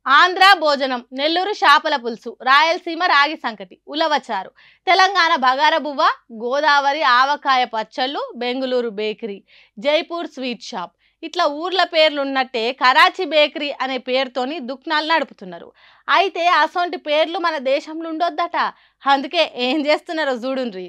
ఆంధ్ర భోజనం, నెల్లూరు చేపల పులుసు, రాయలసీమ రాగి సంకటి, ఉలవచారు, తెలంగాణ బగారబువ్వ, గోదావరి ఆవకాయ పచ్చళ్ళు, Bengaluru bakery, Jaipur sweet shop. ఇట్లా ఊర్ల పేర్లు ఉన్నట్టే కరాచీ బేకరీ అనే పేరుతోని దుకాణాలు నడుపుతున్నారు. అయితే అసొంటి పేర్లు మన దేశంలో ఉండొద్దట. అందుకే ఏం చేస్తున్నారో చూడుండ్రి.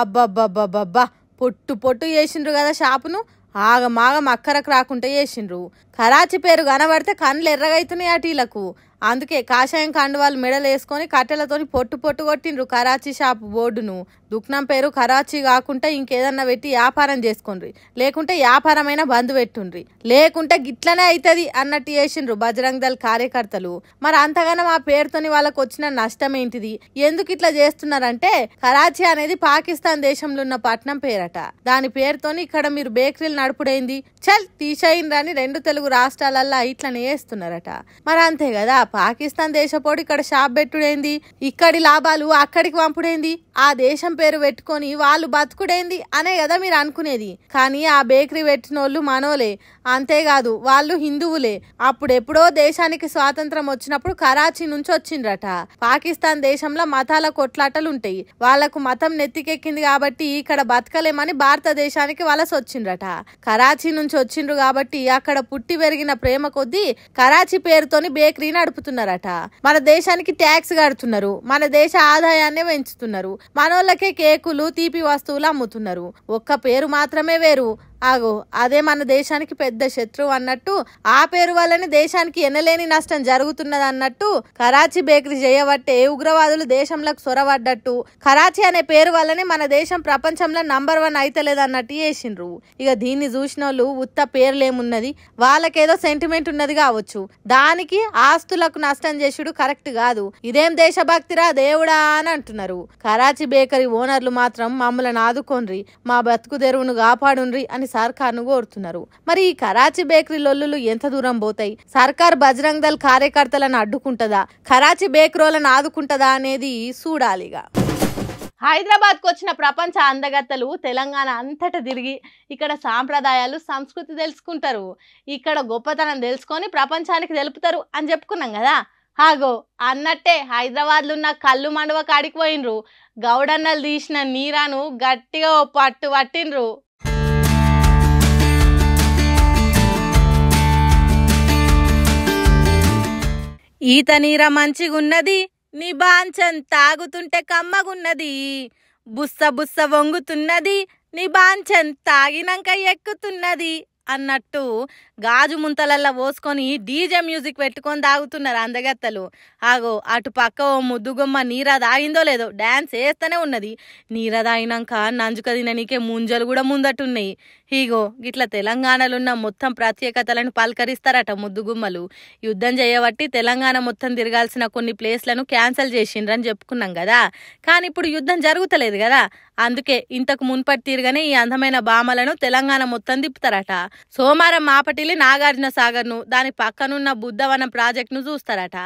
అబ్బబ్బబ్బబ్బబ్బా, పొట్టు పొట్టు చేసిండ్రు కదా షాపును. ఆగమాగం అక్కరకు రాకుంటే చేసిండ్రు. కరాచీ పేరు కనబడితే కళ్ళు ఎర్రగైతున్నాయి అటీలకు. అందుకే కాషాయం కండువాళ్ళు మెడలు వేసుకొని కట్టెలతోని పొట్టు పొట్టు కొట్టిండ్రు కరాచీ షాపు బోర్డును. దుకాణం పేరు కరాచీ కాకుండా ఇంకేదన్నా పెట్టి వ్యాపారం చేసుకోండ్రి, లేకుంటే వ్యాపారమైన బంద్ పెట్టుండ్రి, లేకుంటే గిట్లనే అవుతుంది అన్నట్టు చేసిండ్రు బజరంగ్ దళ్ కార్యకర్తలు. మరి అంతగానో ఆ పేరుతోని వాళ్ళకు వచ్చిన నష్టం ఏంటిది, ఎందుకు ఇట్లా చేస్తున్నారంటే, కరాచీ అనేది పాకిస్తాన్ దేశంలో ఉన్న పట్నం పేరట. దాని పేరుతోని ఇక్కడ మీరు బేకరీలు నడుపుడైంది, చల్ తీసేయండి రెండు తెలుగు రాష్ట్రాలల్లో ఇట్లనే చేస్తున్నారట. మరి అంతే కదా, పాకిస్తాన్ దేశపోడు ఇక్కడ షాప్ పెట్టుడైంది, ఇక్కడి లాభాలు అక్కడికి పంపుడైంది, ఆ దేశం పేరు పెట్టుకొని వాళ్ళు బతుకుడైంది అనే కదా మీరు అనుకునేది. కానీ ఆ బేకరీ పెట్టినోళ్ళు మనోలే, అంతేకాదు వాళ్ళు హిందువులే. అప్పుడెప్పుడో దేశానికి స్వాతంత్రం వచ్చినప్పుడు కరాచీ నుంచి వచ్చిండ్రట. పాకిస్తాన్ దేశంలో మతాల కొట్లాటలు ఉంటాయి, వాళ్లకు మతం నెత్తికెక్కింది కాబట్టి ఇక్కడ బతకలేమని భారతదేశానికి వలస వచ్చిండ్రట. కరాచీ నుంచి వచ్చిండ్రు కాబట్టి అక్కడ పుట్టి పెరిగిన ప్రేమ కొద్దీ కరాచీ పేరుతోని బేకరీ నడుపుతున్నారట. మన దేశానికి ట్యాక్స్ కడుతున్నారు, మన దేశ ఆదాయాన్ని పెంచుతున్నారు, మనోళ్ళకే కేకులు తీపి వస్తువులు అమ్ముతున్నారు. ఒక్క పేరు మాత్రమే వేరు. ఆగో అదే మన దేశానికి పెద్ద శత్రువు అన్నట్టు, ఆ పేరు వల్లనే దేశానికి ఎనలేని నష్టం జరుగుతున్నది అన్నట్టు కరాచీ బేకరీ చేయబట్టే ఉగ్రవాదులు దేశంలోకి సొరవడ్డట్టు, కరాచీ అనే పేరు వల్లనే మన దేశం ప్రపంచంలో నంబర్ 1 అయితలేదు అన్నట్టు చేసిండ్రు. ఇక దీన్ని చూసిన వాళ్ళు ఉత్త పేర్లేమున్నది, వాళ్ళకేదో సెంటిమెంట్ ఉన్నది కావచ్చు, దానికి ఆస్తులకు నష్టం చేసుడు కరెక్ట్ కాదు. ఇదేం దేశభక్తిరా దేవుడా అని అంటున్నారు. కరాచీ బేకరీ ఓనర్లు మాత్రం మమ్మల్ని ఆదుకోండ్రి, మా బతుకు తెరువును కాపాడుండ్రి అని సర్కార్ను కోరుతున్నారు. మరి ఈ కరాచీ బేకరీ లొల్లులు ఎంత దూరం పోతాయి? సర్కార్ బజరంగ్ దళ్ కార్యకర్తలను అడ్డుకుంటదా, కరాచీ బేకరీలను ఆదుకుంటదా అనేది చూడాలిగా. హైదరాబాద్కు వచ్చిన ప్రపంచ అందగత్తలు తెలంగాణ అంతటా తిరిగి ఇక్కడ సాంప్రదాయాలు సంస్కృతి తెలుసుకుంటారు, ఇక్కడ గొప్పతనం తెలుసుకొని ప్రపంచానికి తెలుపుతారు అని చెప్పుకున్నాం కదా. ఆగో అన్నట్టే హైదరాబాద్లో ఉన్న కళ్ళు మండవ కాడికి పోయినరు. గౌడన్నలు తీసిన నీరాను గట్టిగా పట్టు పట్టిండ్రు. ఈత నీర మంచిగున్నది, నీ బాంచం తాగుతుంటే కమ్మగున్నది, బుస్స బుస్స వంగుతున్నది, నీ బాంచం తాగినాక ఎక్కుతున్నది అన్నట్టు గాజు ముంతలల్లా పోసుకొని డీజే మ్యూజిక్ పెట్టుకొని తాగుతున్నారు అందగత్తలు. ఆగో అటు పక్క ఓ ముద్దుగొమ్మ నీరా తాగిందో లేదో డాన్స్ వేస్తూనే ఉన్నది. నీరా తాగినాక నంజుక తిననీకే ముంజలు కూడా ముందట్టున్నాయి. ఇగో గిట్ల తెలంగాణలో ఉన్న మొత్తం ప్రత్యేకతలను పలకరిస్తారట ముద్దుగుమ్మలు. యుద్ధం చేయబట్టి తెలంగాణ మొత్తం తిరగాల్సిన కొన్ని ప్లేస్లను క్యాన్సిల్ చేసిండ్రని చెప్పుకున్నాం కదా. కానీ ఇప్పుడు యుద్ధం జరుగుతలేదు కదా, అందుకే ఇంతకు మున్పటి తీరుగానే ఈ అందమైన బామలను తెలంగాణ మొత్తం తిప్పుతారట. సోమవారం మాపటిలి నాగార్జున సాగర్ ను, దాని పక్కనున్న బుద్ధవనం ప్రాజెక్ట్ ను చూస్తారట.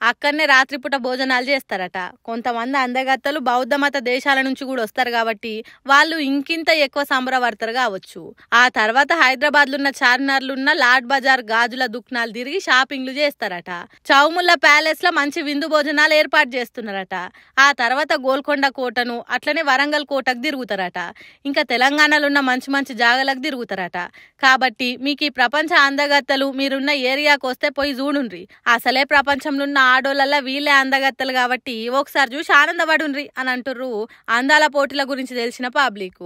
అక్కడనే రాత్రిపూట భోజనాలు చేస్తారట. కొంతమంది అందగత్తలు బౌద్ధ మత దేశాల నుంచి కూడా వస్తారు కాబట్టి వాళ్ళు ఇంకింత ఎక్కువ సంబరపడతారు కావచ్చు. ఆ తర్వాత హైదరాబాద్ లో ఉన్న చార్మినార్లున్న లాడ్ బజార్ గాజుల దుకాణాలు తిరిగి షాపింగ్లు చేస్తారట. చౌముల్లా ప్యాలెస్ లో మంచి విందు భోజనాలు ఏర్పాటు చేస్తున్నారట. ఆ తర్వాత గోల్కొండ కోటను, అట్లనే వరంగల్ కోటకు తిరుగుతారట. ఇంకా తెలంగాణలో ఉన్న మంచి మంచి జాగాలకు తిరుగుతారట. కాబట్టి మీకు ఈ ప్రపంచ అందగత్తలు మీరున్న ఏరియాకు వస్తే పోయి చూడుండ్రి. అసలే ప్రపంచంలో ఉన్న ఆడోళ్ళ వీళ్ళే అందగత్తలు కాబట్టి ఒకసారి చూసి ఆనందపడుండ్రి అని అంటుర్రు అందాల పోటీల గురించి తెలిసిన పబ్లిక్.